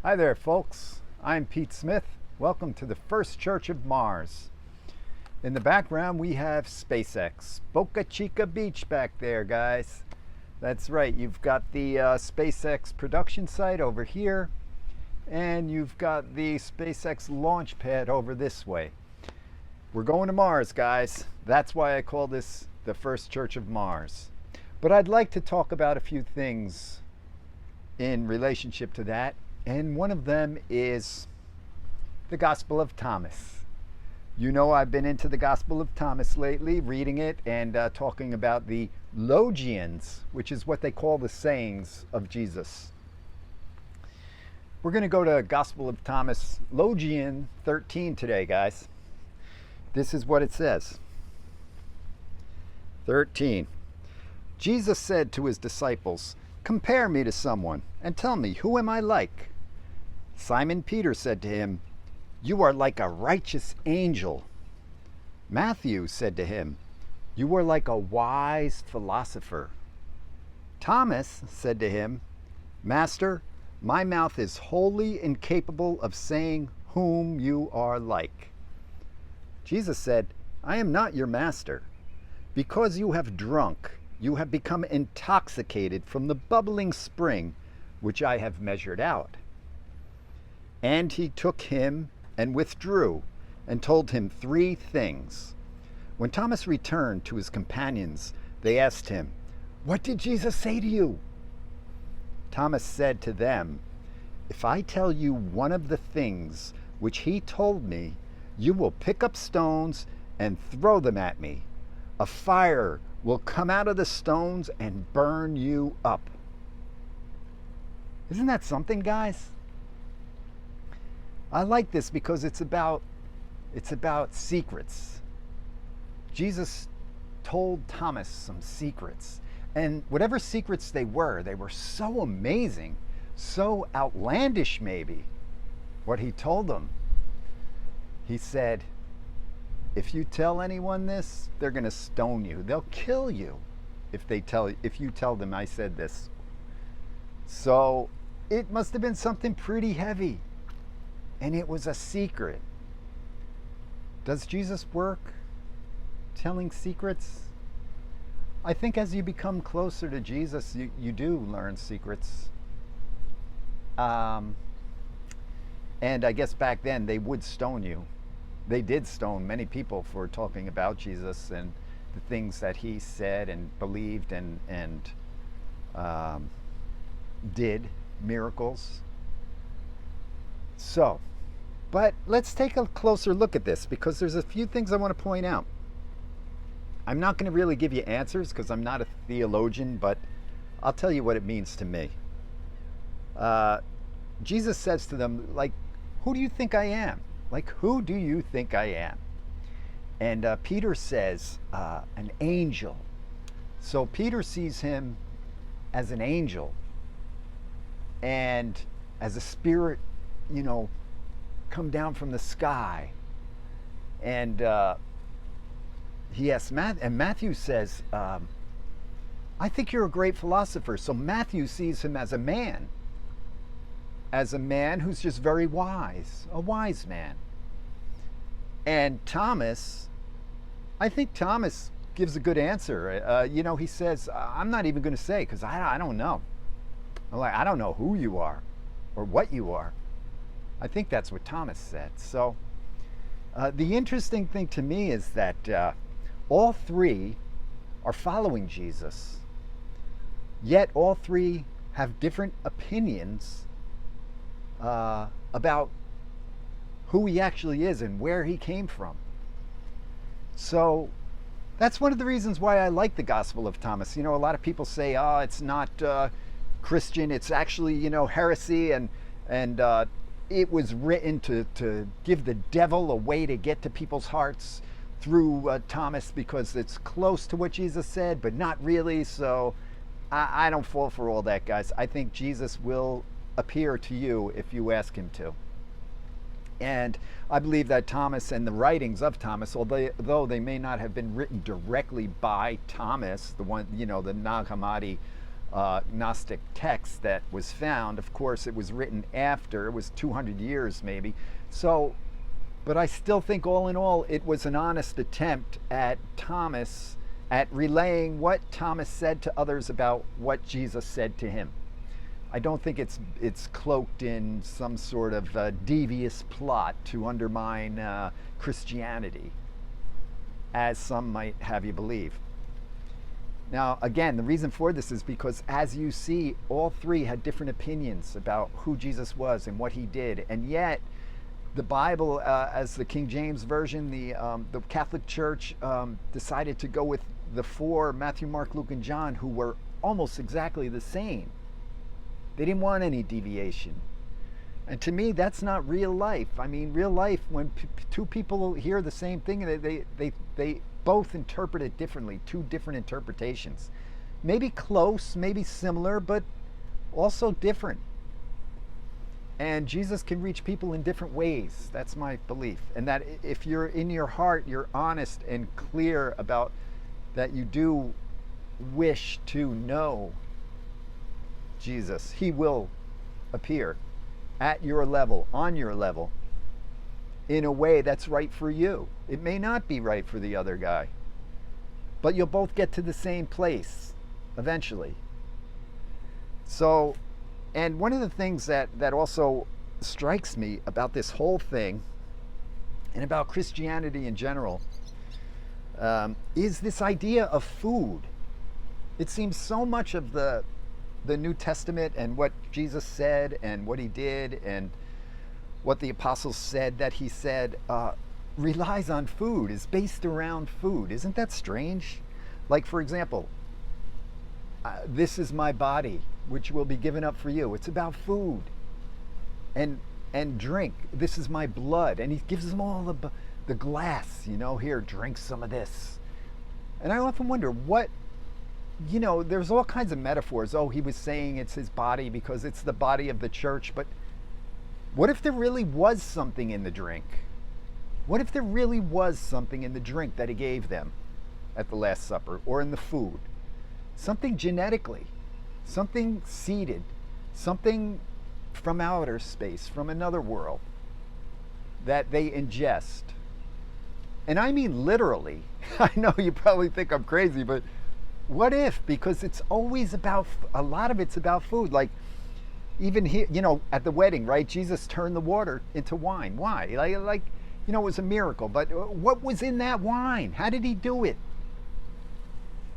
Hi there, folks. I'm Pete Smith. Welcome to the First Church of Mars. In the background, we have SpaceX. Boca Chica Beach back there, guys. That's right. You've got the SpaceX production site over here, and you've got the SpaceX launch pad over this way. We're going to Mars, guys. That's why I call this the First Church of Mars. But I'd like to talk about a few things in relationship to that. And one of them is the Gospel of Thomas. You know, I've been into the Gospel of Thomas lately, reading it and talking about the logians, which is what they call the sayings of Jesus. We're going to go to Gospel of Thomas, Logian 13 today, guys. This is what it says. 13. Jesus said to his disciples, "Compare me to someone and tell me, who am I like?" Simon Peter said to him, "You are like a righteous angel." Matthew said to him, "You are like a wise philosopher." Thomas said to him, "Master, my mouth is wholly incapable of saying whom you are like." Jesus said, "I am not your master. Because you have drunk, you have become intoxicated from the bubbling spring which I have measured out." And he took him and withdrew and told him 3 things. When Thomas returned to his companions, they asked him, "What did Jesus say to you?" Thomas said to them, "If I tell you one of the things which he told me, you will pick up stones and throw them at me. A fire will come out of the stones and burn you up." Isn't that something, guys? I like this because it's about secrets. Jesus told Thomas some secrets. And whatever secrets they were so amazing, so outlandish maybe, what he told them. He said, "If you tell anyone this, they're going to stone you. They'll kill you if you tell them I said this." So it must have been something pretty heavy. And it was a secret. Does Jesus work telling secrets? I think as you become closer to Jesus, you do learn secrets. And I guess back then they would stone you. They did stone many people for talking about Jesus and the things that he said and believed and did, miracles. So, but let's take a closer look at this because there's a few things I want to point out. I'm not going to really give you answers because I'm not a theologian, but I'll tell you what it means to me. Jesus says to them, like, "Who do you think I am?" Like, who do you think I am? And Peter says, "An angel." So Peter sees him as an angel and as a spirit, come down from the sky. And he asks and Matthew says, "I think you're a great philosopher." So Matthew sees him as a man who's just very wise, a wise man. And Thomas, I think Thomas gives a good answer. He says, "I'm not even going to say because I don't know. I don't know who you are or what you are." I think that's what Thomas said. So the interesting thing to me is that all 3 are following Jesus, yet all 3 have different opinions about who he actually is and where he came from. So that's one of the reasons why I like the Gospel of Thomas. A lot of people say, "Oh, it's not Christian. It's actually, heresy, and it was written to give the devil a way to get to people's hearts through Thomas because it's close to what Jesus said, but not really." So I don't fall for all that, guys. I think Jesus will appear to you if you ask him to. And I believe that Thomas and the writings of Thomas, although they may not have been written directly by Thomas, the one, the Nag Hammadi Gnostic text that was found. Of course, it was written after, it was 200 years maybe. So, but I still think all in all, it was an honest attempt at Thomas, at relaying what Thomas said to others about what Jesus said to him. I don't think it's cloaked in some sort of devious plot to undermine Christianity, as some might have you believe. Now, again, the reason for this is because, as you see, all three had different opinions about who Jesus was and what he did, and yet the Bible, as the King James Version, the Catholic Church decided to go with the four, Matthew, Mark, Luke, and John, who were almost exactly the same. They didn't want any deviation. And to me, that's not real life. I mean, real life, when two people hear the same thing, they both interpret it differently, two different interpretations. Maybe close, maybe similar, but also different. And Jesus can reach people in different ways. That's my belief. And that if you're in your heart, you're honest and clear about that you do wish to know Jesus, he will appear at your level, on your level, in a way that's right for you. It may not be right for the other guy, but you'll both get to the same place eventually. So, and one of the things that also strikes me about this whole thing and about Christianity in general is this idea of food. It seems so much of the New Testament and what Jesus said and what he did and what the apostles said that he said relies on food, is based around food. Isn't that strange? Like, for example, this is my body, which will be given up for you. It's about food and drink. This is my blood. And he gives them all the glass, here, drink some of this. And I often wonder what, there's all kinds of metaphors. Oh, he was saying it's his body because it's the body of the church. But what if there really was something in the drink? What if there really was something in the drink that he gave them at the Last Supper, or in the food? Something genetically, something seeded, something from outer space, from another world, that they ingest. And I mean literally. I know you probably think I'm crazy, but what if? Because it's always about, a lot of it's about food. Like, even here, at the wedding, right? Jesus turned the water into wine. Why? Like, it was a miracle. But what was in that wine? How did he do it?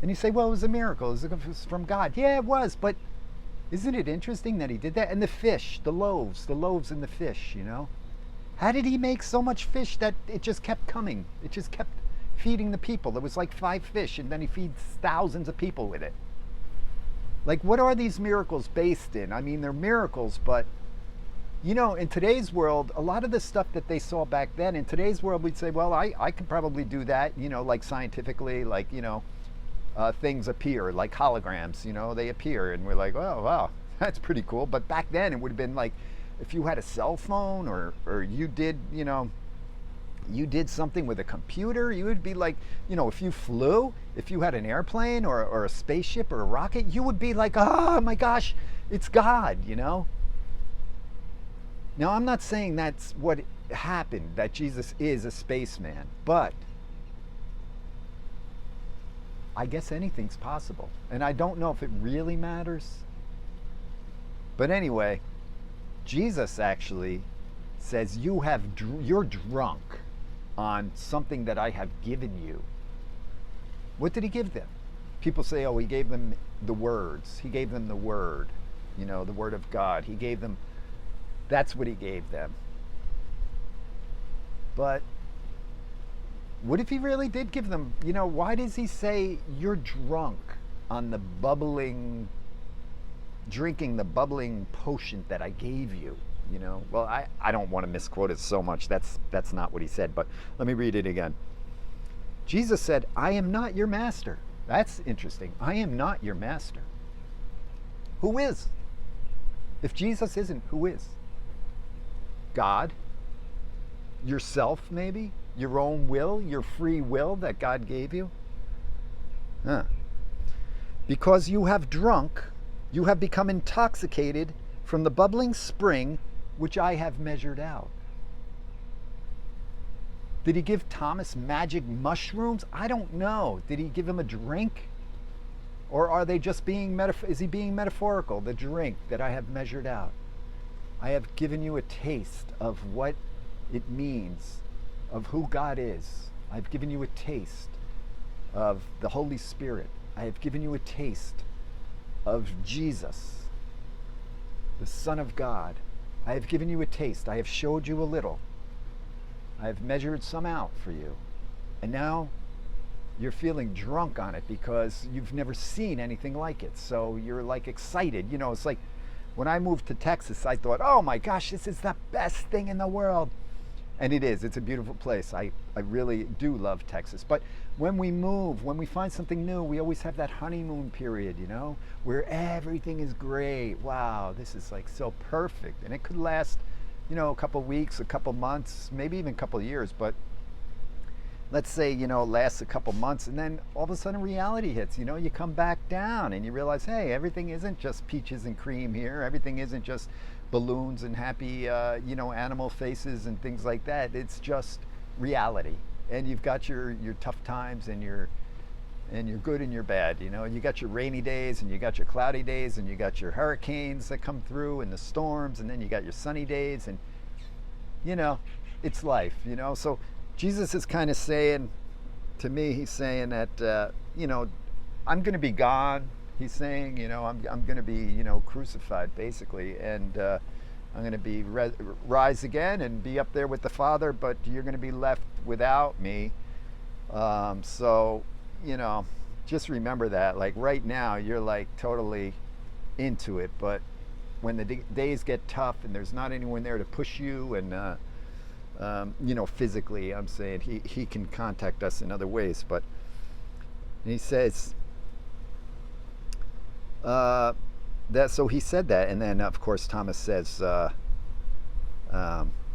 And you say, well, it was a miracle. It was from God. Yeah, it was. But isn't it interesting that he did that? And the fish, the loaves and the fish, How did he make so much fish that it just kept coming? It just kept feeding the people. There was like 5 fish, and then he feeds thousands of people with it. Like, what are these miracles based in? I mean, they're miracles, but in today's world, a lot of the stuff that they saw back then, in today's world, we'd say, well, I could probably do that, like scientifically, like, things appear, like holograms, they appear, and we're like, oh, wow, that's pretty cool. But back then, it would have been like, if you had a cell phone, or you did, you did something with a computer, you would be like, if you flew, if you had an airplane or a spaceship or a rocket, you would be like, oh my gosh, it's God, Now, I'm not saying that's what happened, that Jesus is a spaceman, but I guess anything's possible. And I don't know if it really matters. But anyway, Jesus actually says, you're drunk on something that I have given you. What did he give them? People say, oh, he gave them the words. He gave them the word, the word of God. He gave them, that's what he gave them. But what if he really did give them, why does he say you're drunk on drinking the bubbling potion that I gave you? Well, I don't want to misquote it so much. That's not what he said, but let me read it again. Jesus said, I am not your master. That's interesting. I am not your master. Who is? If Jesus isn't, who is? God? Yourself, maybe? Your own will? Your free will that God gave you? Because you have drunk You have become intoxicated from the bubbling spring which I have measured out. Did he give Thomas magic mushrooms? I don't know. Did he give him a drink? Or are they just being is he being metaphorical? The drink that I have measured out. I have given you a taste of what it means, of who God is. I've given you a taste of the Holy Spirit. I have given you a taste of Jesus, the Son of God. I have given you a taste. I have showed you a little. I have measured some out for you. And now you're feeling drunk on it because you've never seen anything like it. So you're like excited. You know, it's like when I moved to Texas, I thought, oh my gosh, this is the best thing in the world. And it is. It's a beautiful place. I really do love Texas. But when we move, when we find something new, we always have that honeymoon period, you know, where everything is great. Wow, this is like so perfect. And it could last, you know, a couple weeks, a couple months, maybe even a couple years. But let's say, you know, it lasts a couple months, and then all of a sudden reality hits. You know, you come back down and you realize, hey, everything isn't just peaches and cream here. Everything isn't just balloons and happy, you know, animal faces and things like that. It's just reality. And you've got your tough times and your good and your bad. You know, you got your rainy days and you got your cloudy days and you got your hurricanes that come through and the storms, and then you got your sunny days, and you know, it's life. You know, so Jesus is kind of saying to me, he's saying that you know, I'm going to be gone. He's saying, you know, I'm going to be, you know, crucified basically, and I'm going to be rise again and be up there with the Father, but you're going to be left without me. So, you know, just remember that. Like right now, you're like totally into it, but when the days get tough and there's not anyone there to push you, and you know, physically, I'm saying he can contact us in other ways, but he says. So he said that, and then of course Thomas says,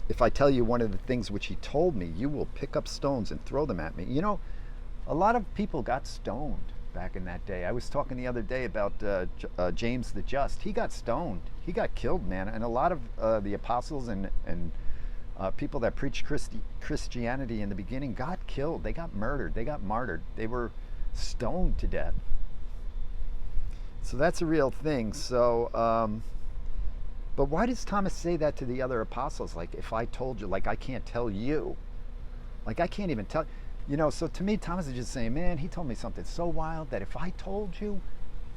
if I tell you one of the things which he told me, you will pick up stones and throw them at me. You know, a lot of people got stoned back in that day. I was talking the other day about James the Just. He got stoned. He got killed, man. And a lot of the apostles and people that preached Christianity in the beginning got killed. They got murdered. They got martyred. They were stoned to death. So that's a real thing. So, but why does Thomas say that to the other apostles? Like, if I told you, like, I can't tell you. Like, I can't even tell, you know. So to me, Thomas is just saying, man, he told me something so wild that if I told you,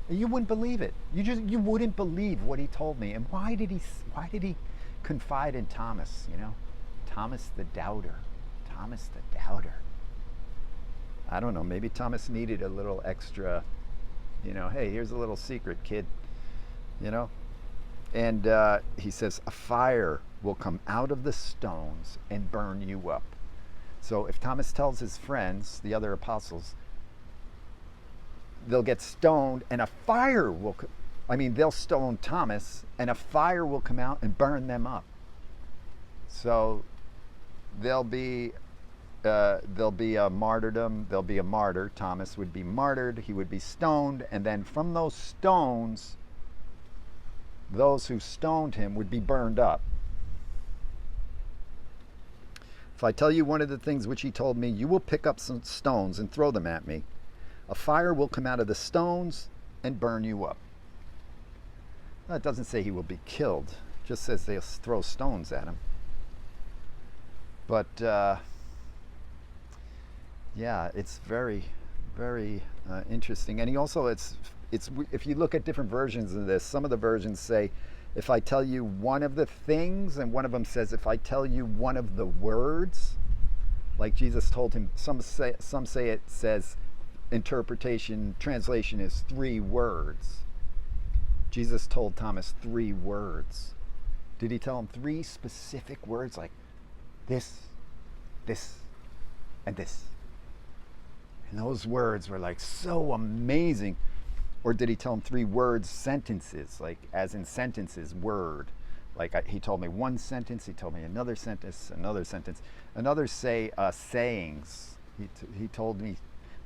you wouldn't believe it. You wouldn't believe what he told me. And why did he confide in Thomas, you know? Thomas the doubter. Thomas the doubter. I don't know, maybe Thomas needed a little extra, you know, hey, here's a little secret, kid, you know. And he says, a fire will come out of the stones and burn you up. So if Thomas tells his friends, the other apostles, they'll get stoned and a fire will, they'll stone Thomas and a fire will come out and burn them up. So there'll be a martyrdom. There'll be a martyr. Thomas would be martyred. He would be stoned. And then from those stones, those who stoned him would be burned up. If I tell you one of the things which he told me, you will pick up some stones and throw them at me. A fire will come out of the stones and burn you up. Well, it doesn't say he will be killed. It just says they'll throw stones at him. But yeah, it's very, very interesting. And he also, it's if you look at different versions of this, some of the versions say, if I tell you one of the things, and one of them says, if I tell you one of the words, like Jesus told him. Some say it says, translation is 3 words. Jesus told Thomas 3 words. Did he tell him 3 specific words, like this, and this? And those words were like so amazing. Or did he tell him 3 words, sentences, like as in sentences, word? Like he told me one sentence, he told me another sentence, another sentence. And others say sayings. He told me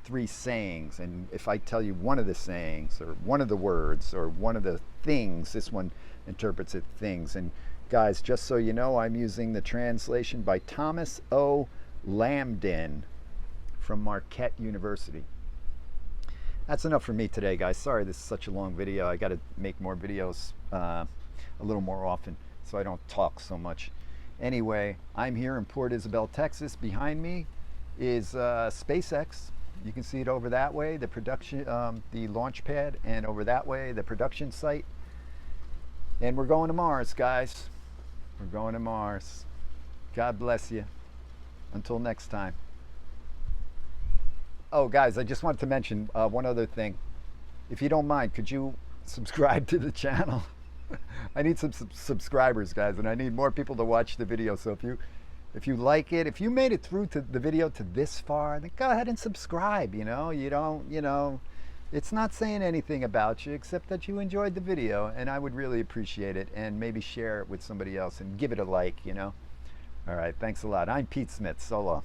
3 sayings, and if I tell you one of the sayings or one of the words or one of the things, this one interprets it things. And guys, just so you know, I'm using the translation by Thomas O. Lambden from Marquette University. That's enough for me today, guys. Sorry this is such a long video. I got to make more videos a little more often so I don't talk so much. Anyway, I'm here in Port Isabel, Texas. Behind me is SpaceX. You can see it over that way, the production, the launch pad, and over that way, the production site. And we're going to Mars, guys. We're going to Mars. God bless you. Until next time. Oh, guys, I just wanted to mention one other thing. If you don't mind, could you subscribe to the channel? I need some subscribers, guys, and I need more people to watch the video. So if you like it, if you made it through to the video to this far, then go ahead and subscribe. It's not saying anything about you except that you enjoyed the video, and I would really appreciate it. And maybe share it with somebody else and give it a like. All right, thanks a lot. I'm Pete Smith. So long.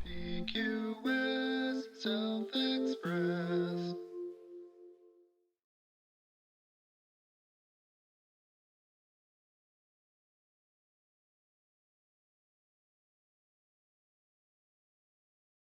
PQ is something.